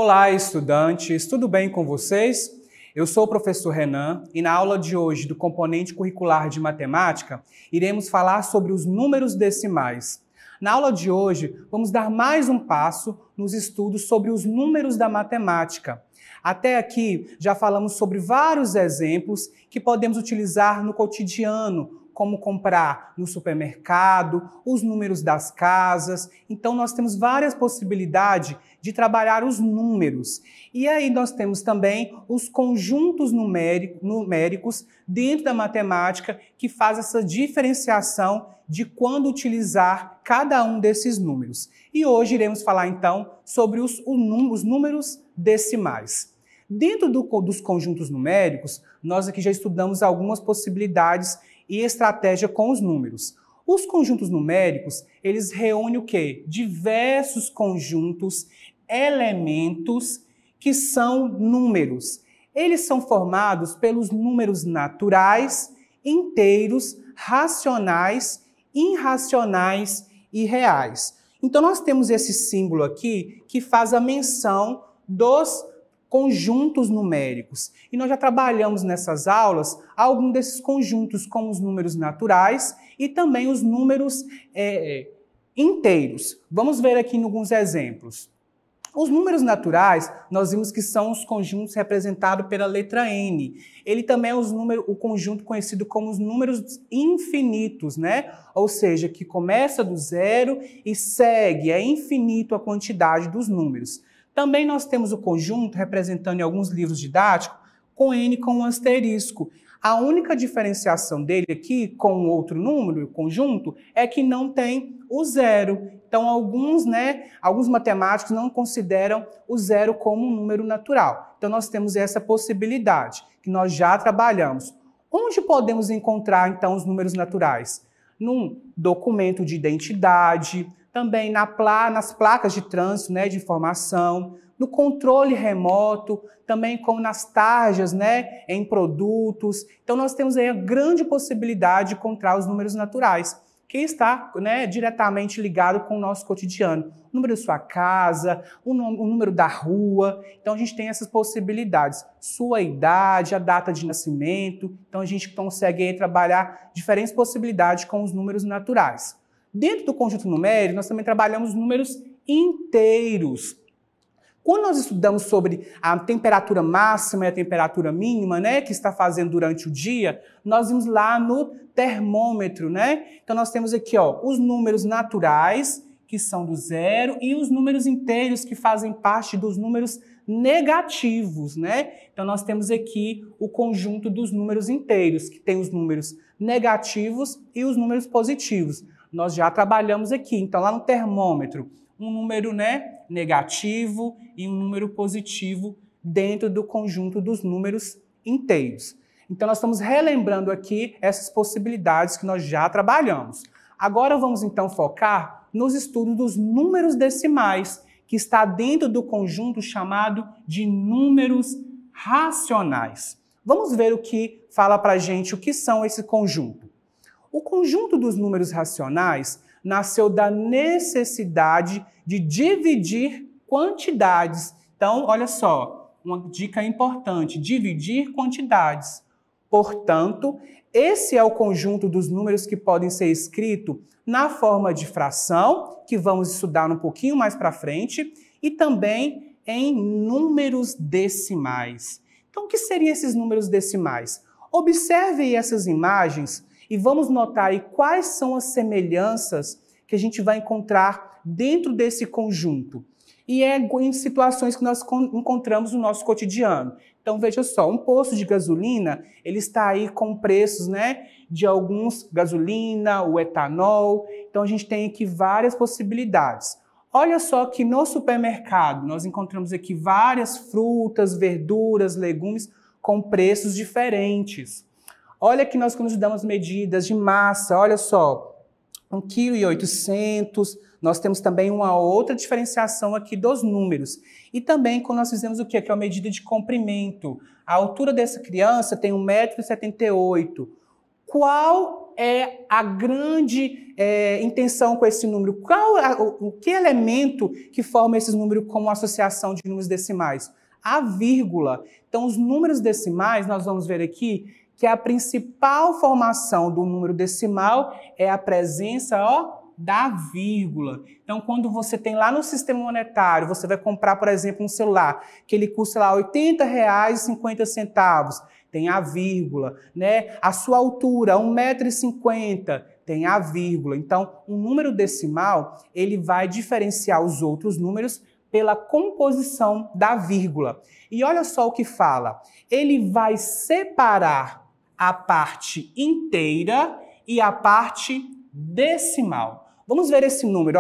Olá, estudantes! Tudo bem com vocês? Eu sou o professor Renan e na aula de hoje do componente curricular de matemática, iremos falar sobre os números decimais. Na aula de hoje, vamos dar mais um passo nos estudos sobre os números da matemática. Até aqui, já falamos sobre vários exemplos que podemos utilizar no cotidiano, como comprar no supermercado, os números das casas. Então, nós temos várias possibilidades de trabalhar os números. E aí nós temos também os conjuntos numéricos dentro da matemática que faz essa diferenciação de quando utilizar cada um desses números. E hoje iremos falar então sobre os números decimais. Dentro dos conjuntos numéricos, nós aqui já estudamos algumas possibilidades e estratégia com os números. Os conjuntos numéricos, eles reúnem o quê? Diversos conjuntos, elementos que são números. Eles são formados pelos números naturais, inteiros, racionais, irracionais e reais. Então nós temos esse símbolo aqui que faz a menção dos conjuntos numéricos. E nós já trabalhamos nessas aulas alguns desses conjuntos, como os números naturais e também os números inteiros. Vamos ver aqui alguns exemplos. Os números naturais, nós vimos que são os conjuntos representados pela letra N. Ele também é o conjunto conhecido como os números infinitos, né? Ou seja, que começa do zero e segue, é infinito a quantidade dos números. Também nós temos o conjunto, representando em alguns livros didáticos, com N com um asterisco. A única diferenciação dele aqui com outro número, o conjunto, é que não tem o zero. Então, alguns matemáticos não consideram o zero como um número natural. Então, nós temos essa possibilidade, que nós já trabalhamos. Onde podemos encontrar, então, os números naturais? Num documento de identidade, também nas placas de trânsito, de informação, no controle remoto, também como nas tarjas, em produtos. Então, nós temos aí a grande possibilidade de encontrar os números naturais, que está diretamente ligado com o nosso cotidiano. O número da sua casa, o número da rua. Então, a gente tem essas possibilidades. Sua idade, a data de nascimento. Então, a gente consegue aí trabalhar diferentes possibilidades com os números naturais. Dentro do conjunto numérico, nós também trabalhamos números inteiros. Quando nós estudamos sobre a temperatura máxima e a temperatura mínima, que está fazendo durante o dia, nós vimos lá no termômetro, Então nós temos aqui, os números naturais, que são do zero, e os números inteiros, que fazem parte dos números negativos, Então nós temos aqui o conjunto dos números inteiros, que tem os números negativos e os números positivos. Nós já trabalhamos aqui, então lá no termômetro, um número negativo e um número positivo dentro do conjunto dos números inteiros. Então nós estamos relembrando aqui essas possibilidades que nós já trabalhamos. Agora vamos então focar nos estudos dos números decimais, que está dentro do conjunto chamado de números racionais. Vamos ver o que fala para a gente o que são esse conjunto. O conjunto dos números racionais nasceu da necessidade de dividir quantidades. Então, olha só, uma dica importante, dividir quantidades. Portanto, esse é o conjunto dos números que podem ser escritos na forma de fração, que vamos estudar um pouquinho mais para frente, e também em números decimais. Então, o que seriam esses números decimais? Observe aí essas imagens e vamos notar aí quais são as semelhanças que a gente vai encontrar dentro desse conjunto. E é em situações que nós encontramos no nosso cotidiano. Então veja só, um posto de gasolina, ele está aí com preços, de alguns gasolina, o etanol. Então a gente tem aqui várias possibilidades. Olha só que no supermercado nós encontramos aqui várias frutas, verduras, legumes com preços diferentes. Olha que nós quando damos medidas de massa, olha só, 1,8 kg, nós temos também uma outra diferenciação aqui dos números. E também quando nós fizemos o quê? Que é a medida de comprimento. A altura dessa criança tem 1,78 m. Qual é a grande intenção com esse número? O que elemento que forma esse número como associação de números decimais? A vírgula. Então, os números decimais, nós vamos ver aqui que a principal formação do número decimal é a presença, da vírgula. Então, quando você tem lá no sistema monetário, você vai comprar, por exemplo, um celular, que ele custa lá R$ 80,50, tem a vírgula, né? A sua altura, 1,50 m, tem a vírgula. Então, o número decimal, ele vai diferenciar os outros números pela composição da vírgula. E olha só o que fala. Ele vai separar a parte inteira e a parte decimal. Vamos ver esse número,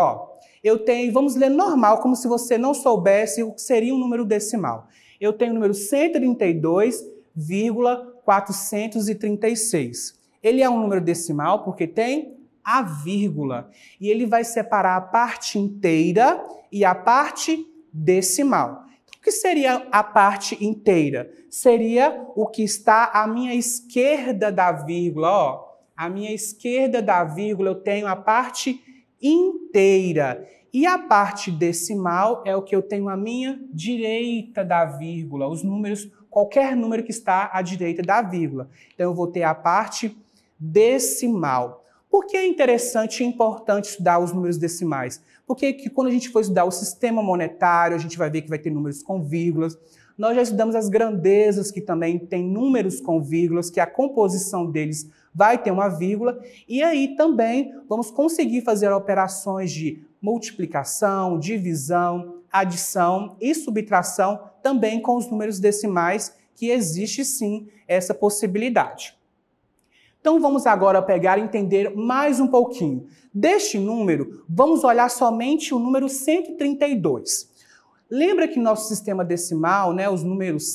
vamos ler normal, como se você não soubesse o que seria um número decimal. Eu tenho o número 132,436. Ele é um número decimal porque tem a vírgula. E ele vai separar a parte inteira e a parte decimal. O que seria a parte inteira? Seria o que está à minha esquerda da vírgula, À minha esquerda da vírgula eu tenho a parte inteira. E a parte decimal é o que eu tenho à minha direita da vírgula. Os números, qualquer número que está à direita da vírgula. Então eu vou ter a parte decimal. Por que é interessante e importante estudar os números decimais? Porque quando a gente for estudar o sistema monetário, a gente vai ver que vai ter números com vírgulas. Nós já estudamos as grandezas, que também tem números com vírgulas, que a composição deles vai ter uma vírgula. E aí também vamos conseguir fazer operações de multiplicação, divisão, adição e subtração também com os números decimais, que existe sim essa possibilidade. Então vamos agora pegar e entender mais um pouquinho. Deste número, vamos olhar somente o número 132. Lembra que nosso sistema decimal, os números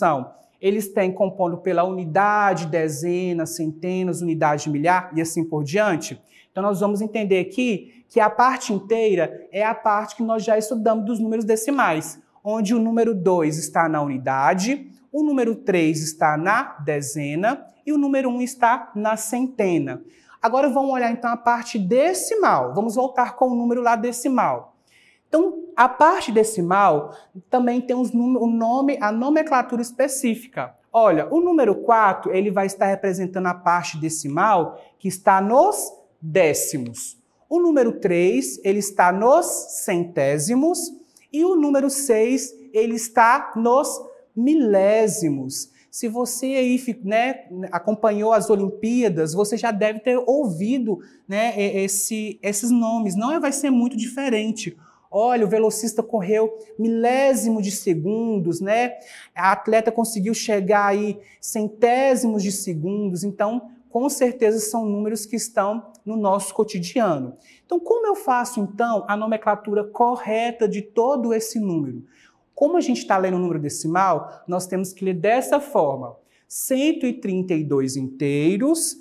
eles têm compondo pela unidade, dezena, centenas, unidade, milhar e assim por diante? Então nós vamos entender aqui que a parte inteira é a parte que nós já estudamos dos números decimais, onde o número 2 está na unidade, o número 3 está na dezena e o número 1 está na centena. Agora vamos olhar então a parte decimal. Vamos voltar com o número lá decimal. Então, a parte decimal também tem a nomenclatura específica. Olha, o número 4, ele vai estar representando a parte decimal que está nos décimos. O número 3, ele está nos centésimos. E o número 6, ele está nos milésimos. Se você aí acompanhou as Olimpíadas, você já deve ter ouvido esses nomes. Não vai ser muito diferente. Olha, o velocista correu milésimo de segundos, A atleta conseguiu chegar aí centésimos de segundos. Então, com certeza são números que estão no nosso cotidiano. Então, como eu faço, então, a nomenclatura correta de todo esse número? Como a gente está lendo o número decimal, nós temos que ler dessa forma. 132 inteiros,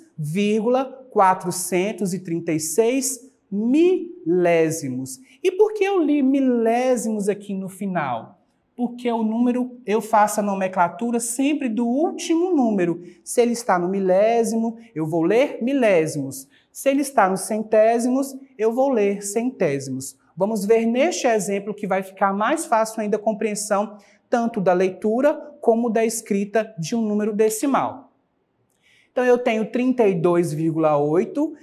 436 milésimos. E por que eu li milésimos aqui no final? Porque o número, eu faço a nomenclatura sempre do último número. Se ele está no milésimo, eu vou ler milésimos. Se ele está nos centésimos, eu vou ler centésimos. Vamos ver neste exemplo que vai ficar mais fácil ainda a compreensão tanto da leitura como da escrita de um número decimal. Então eu tenho 32,8.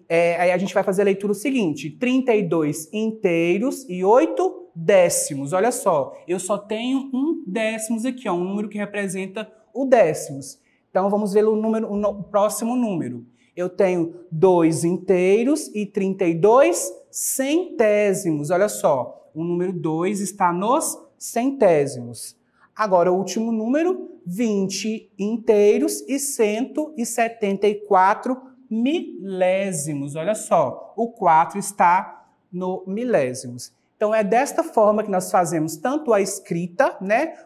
Aí a gente vai fazer a leitura seguinte, 32 inteiros e 8 décimos. Olha só, eu só tenho um décimos aqui, um número que representa o décimos. Então vamos ver o próximo número. Eu tenho 2 inteiros e 32 centésimos. Olha só, o número 2 está nos centésimos. Agora o último número, 20 inteiros e 174 milésimos. Olha só, o 4 está no milésimos. Então é desta forma que nós fazemos tanto a escrita,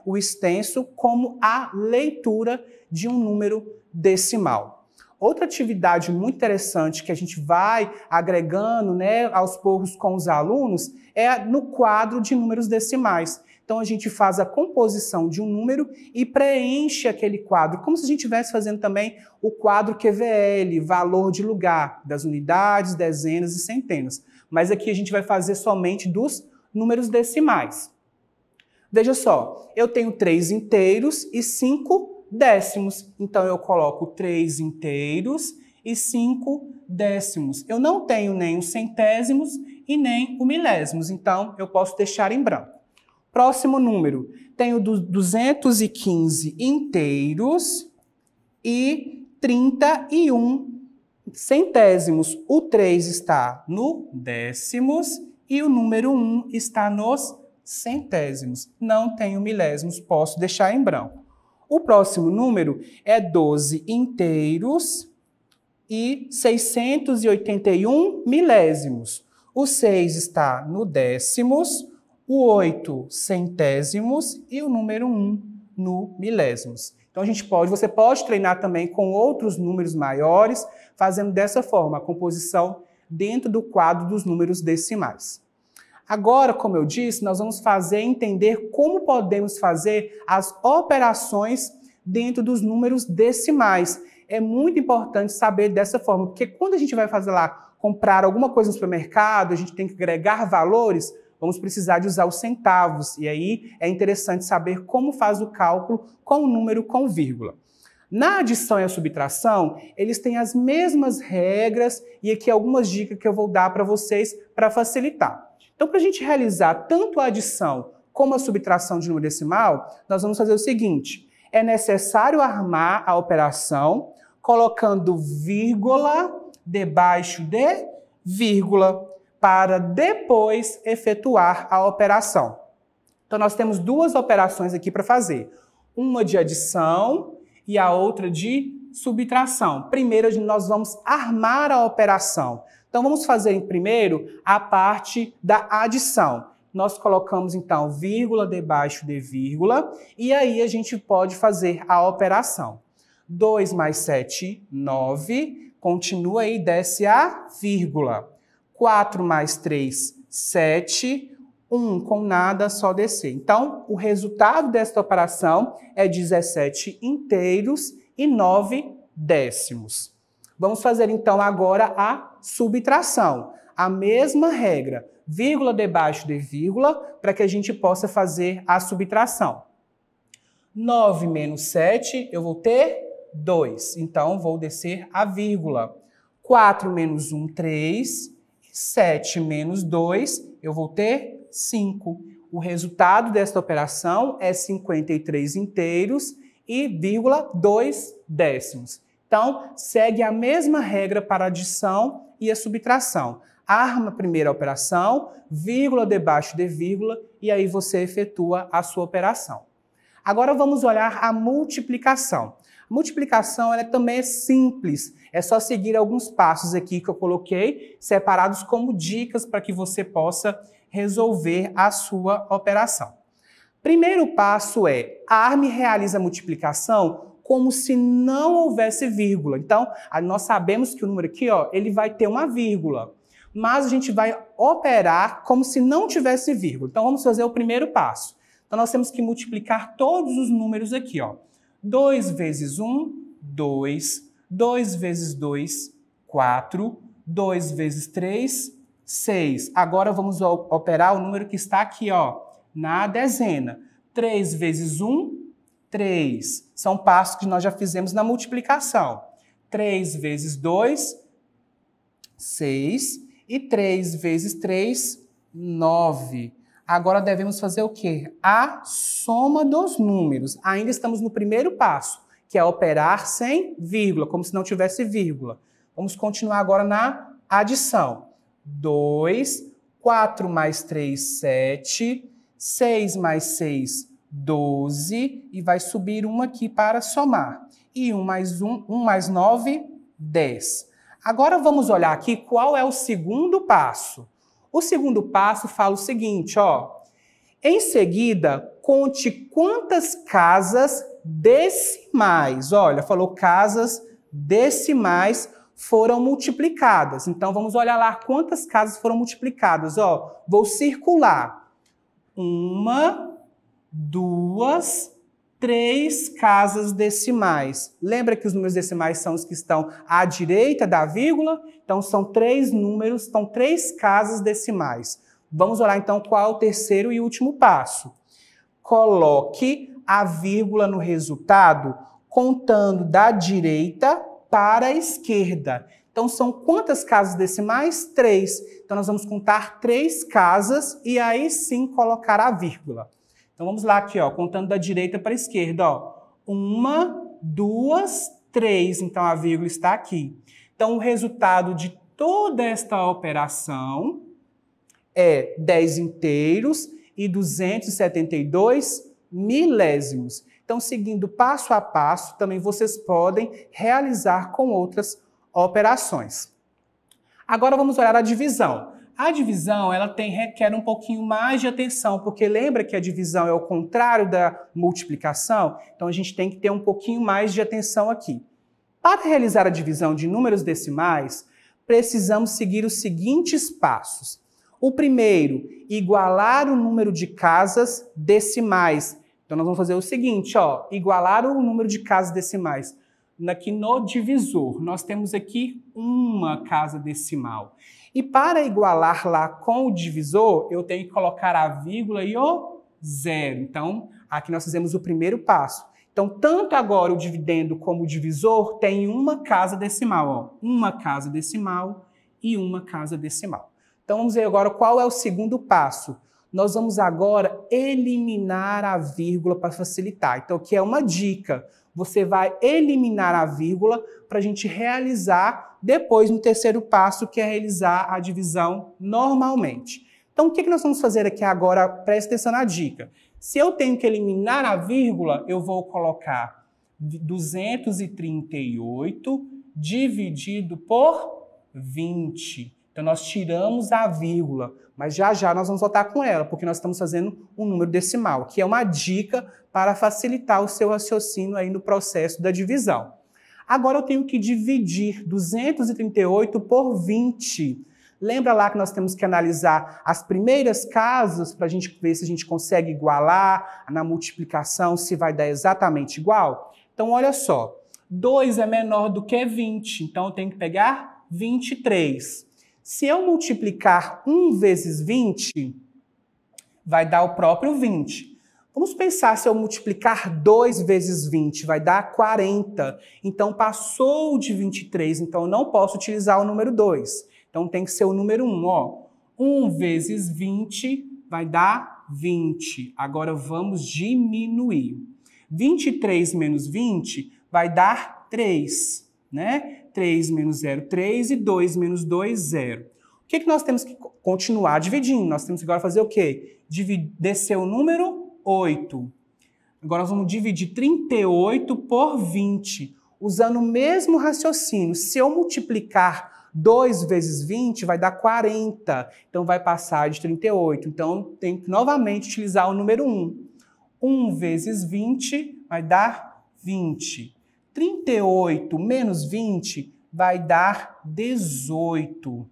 o extenso, como a leitura de um número decimal. Outra atividade muito interessante que a gente vai agregando aos poucos com os alunos é no quadro de números decimais. Então a gente faz a composição de um número e preenche aquele quadro, como se a gente estivesse fazendo também o quadro QVL, valor de lugar, das unidades, dezenas e centenas. Mas aqui a gente vai fazer somente dos números decimais. Veja só, eu tenho 3 inteiros e 5 décimos. Então eu coloco 3 inteiros e 5 décimos. Eu não tenho nem os centésimos e nem o milésimos, então eu posso deixar em branco. Próximo número, tenho 215 inteiros e 31 centésimos. O 3 está no décimos e o número 1 está nos centésimos. Não tenho milésimos, posso deixar em branco. O próximo número é 12 inteiros e 681 milésimos. O 6 está no décimos, o 8 centésimos e o número 1 no milésimos. Então você pode treinar também com outros números maiores, fazendo dessa forma a composição dentro do quadro dos números decimais. Agora, como eu disse, nós vamos entender como podemos fazer as operações dentro dos números decimais. É muito importante saber dessa forma, porque quando a gente vai fazer lá, comprar alguma coisa no supermercado, a gente tem que agregar valores, vamos precisar de usar os centavos. E aí é interessante saber como faz o cálculo com o número com vírgula. Na adição e a subtração, eles têm as mesmas regras e aqui algumas dicas que eu vou dar para vocês para facilitar. Então, para a gente realizar tanto a adição como a subtração de número decimal, nós vamos fazer o seguinte: é necessário armar a operação colocando vírgula debaixo de vírgula para depois efetuar a operação. Então, nós temos duas operações aqui para fazer. Uma de adição e a outra de subtração. Primeiro, nós vamos armar a operação. Então, vamos fazer primeiro a parte da adição. Nós colocamos, então, vírgula debaixo de vírgula e aí a gente pode fazer a operação. 2 mais 7, 9. Continua aí, desce a vírgula. 4 mais 3, 7. 1 com nada, só descer. Então, o resultado desta operação é 17 inteiros e 9 décimos. Vamos fazer, então, agora a subtração. A mesma regra, vírgula debaixo de vírgula, para que a gente possa fazer a subtração. 9 menos 7, eu vou ter 2. Então, vou descer a vírgula. 4 menos 1, 3. 7 menos 2, eu vou ter 5. O resultado desta operação é 53 inteiros e vírgula 2 décimos. Então, segue a mesma regra para a adição e a subtração. Arma a primeira operação, vírgula debaixo de vírgula, e aí você efetua a sua operação. Agora vamos olhar a multiplicação. A multiplicação ela também é simples, é só seguir alguns passos aqui que eu coloquei, separados como dicas para que você possa resolver a sua operação. Primeiro passo é, arme e realize a multiplicação como se não houvesse vírgula. Então, nós sabemos que o número aqui, ó, ele vai ter uma vírgula, mas a gente vai operar como se não tivesse vírgula. Então, vamos fazer o primeiro passo. Então, nós temos que multiplicar todos os números aqui, ó. 2 vezes 1, 2. 2 vezes 2, 4. 2 vezes 3, 6. Agora vamos operar o número que está aqui, ó, na dezena. 3 vezes 1, 3. São passos que nós já fizemos na multiplicação. 3 vezes 2, 6. E 3 vezes 3, 9. Agora devemos fazer o quê? A soma dos números. Ainda estamos no primeiro passo, que é operar sem vírgula, como se não tivesse vírgula. Vamos continuar agora na adição. 2, 4 mais 3, 7, 6 mais 6, 12, e vai subir uma aqui para somar. E 1 mais 9, 10. Agora vamos olhar aqui qual é o segundo passo. O segundo passo fala o seguinte, ó. Em seguida, conte quantas casas decimais, olha, falou casas decimais foram multiplicadas. Então, vamos olhar lá quantas casas foram multiplicadas, ó. Vou circular. 1, 2, 3 casas decimais. Lembra que os números decimais são os que estão à direita da vírgula? Então, são 3 números, são 3 casas decimais. Vamos olhar, então, qual é o terceiro e último passo. Coloque a vírgula no resultado, contando da direita para a esquerda. Então, são quantas casas decimais? 3. Então, nós vamos contar 3 casas e aí sim colocar a vírgula. Então, vamos lá aqui, ó, contando da direita para a esquerda. Ó. 1, 2, 3. Então, a vírgula está aqui. Então, o resultado de toda esta operação é 10 inteiros e 272 milésimos. Então, seguindo passo a passo, também vocês podem realizar com outras operações. Agora, vamos olhar a divisão. A divisão, ela requer um pouquinho mais de atenção, porque lembra que a divisão é o contrário da multiplicação? Então, a gente tem que ter um pouquinho mais de atenção aqui. Para realizar a divisão de números decimais, precisamos seguir os seguintes passos. O primeiro, igualar o número de casas decimais. Então, nós vamos fazer o seguinte, ó, igualar o número de casas decimais. Aqui no divisor, nós temos aqui uma casa decimal. E para igualar lá com o divisor, eu tenho que colocar a vírgula e o zero. Então, aqui nós fizemos o primeiro passo. Então, tanto agora o dividendo como o divisor tem uma casa decimal. Ó. Uma casa decimal e uma casa decimal. Então, vamos ver agora qual é o segundo passo. Nós vamos agora eliminar a vírgula para facilitar. Então, aqui é uma dica. Você vai eliminar a vírgula para a gente realizar depois no terceiro passo, que é realizar a divisão normalmente. Então, o que nós vamos fazer aqui agora? Preste atenção na dica. Se eu tenho que eliminar a vírgula, eu vou colocar 238 dividido por 20. Então, nós tiramos a vírgula, mas já já nós vamos voltar com ela, porque nós estamos fazendo um número decimal, que é uma dica para facilitar o seu raciocínio aí no processo da divisão. Agora eu tenho que dividir 238 por 20. Lembra lá que nós temos que analisar as primeiras casas para a gente ver se a gente consegue igualar na multiplicação, se vai dar exatamente igual? Então, olha só, 2 é menor do que 20, então eu tenho que pegar 23. Se eu multiplicar 1 vezes 20, vai dar o próprio 20. Vamos pensar se eu multiplicar 2 vezes 20, vai dar 40. Então, passou de 23, então eu não posso utilizar o número 2. Então, tem que ser o número 1. Ó. 1 vezes 20 vai dar 20. Agora, vamos diminuir. 23 menos 20 vai dar 3, né? 3 menos 0, 3 e 2 menos 2, 0. O que nós temos que continuar dividindo? Nós temos que agora fazer o quê? Descer o número 8. Agora nós vamos dividir 38 por 20, usando o mesmo raciocínio. Se eu multiplicar 2 vezes 20, vai dar 40. Então vai passar de 38. Então tem que novamente utilizar o número 1. 1 vezes 20 vai dar 20. 38 menos 20 vai dar 18.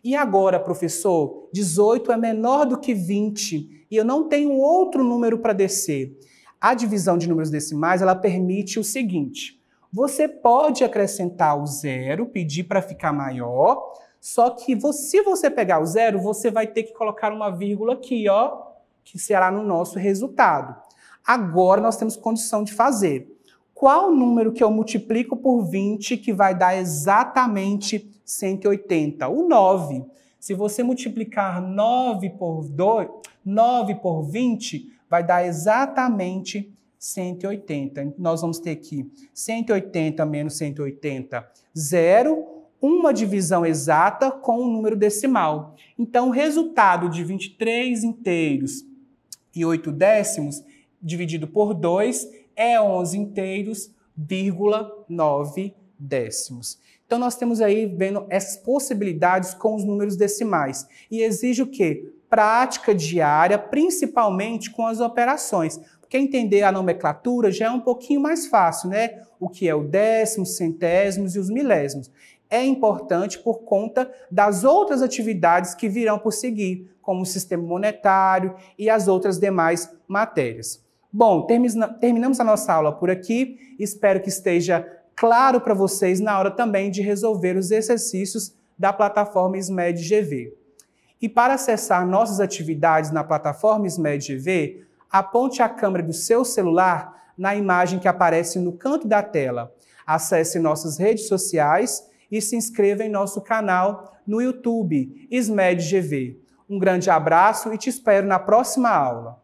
E agora, professor, 18 é menor do que 20 e eu não tenho outro número para descer. A divisão de números decimais, ela permite o seguinte: você pode acrescentar o zero, pedir para ficar maior, só que se você pegar o zero, você vai ter que colocar uma vírgula aqui, ó, que será no nosso resultado. Agora nós temos condição de fazer. Qual número que eu multiplico por 20 que vai dar exatamente 180? O 9. Se você multiplicar 9 por 20, vai dar exatamente 180. Nós vamos ter aqui 180 menos 180, 0. Uma divisão exata com um número decimal. Então, o resultado de 23 inteiros e 8 décimos dividido por 2 é 11 inteiros, 9 décimos. Então, nós temos aí vendo essas possibilidades com os números decimais. E exige o quê? Prática diária, principalmente com as operações. Porque entender a nomenclatura já é um pouquinho mais fácil, né? O que é o décimo, centésimos e os milésimos. É importante por conta das outras atividades que virão por seguir, como o sistema monetário e as outras demais matérias. Bom, terminamos a nossa aula por aqui. Espero que esteja claro para vocês na hora também de resolver os exercícios da plataforma SMED GV. E para acessar nossas atividades na plataforma SMED GV, aponte a câmera do seu celular na imagem que aparece no canto da tela. Acesse nossas redes sociais e se inscreva em nosso canal no YouTube SMED GV. Um grande abraço e te espero na próxima aula.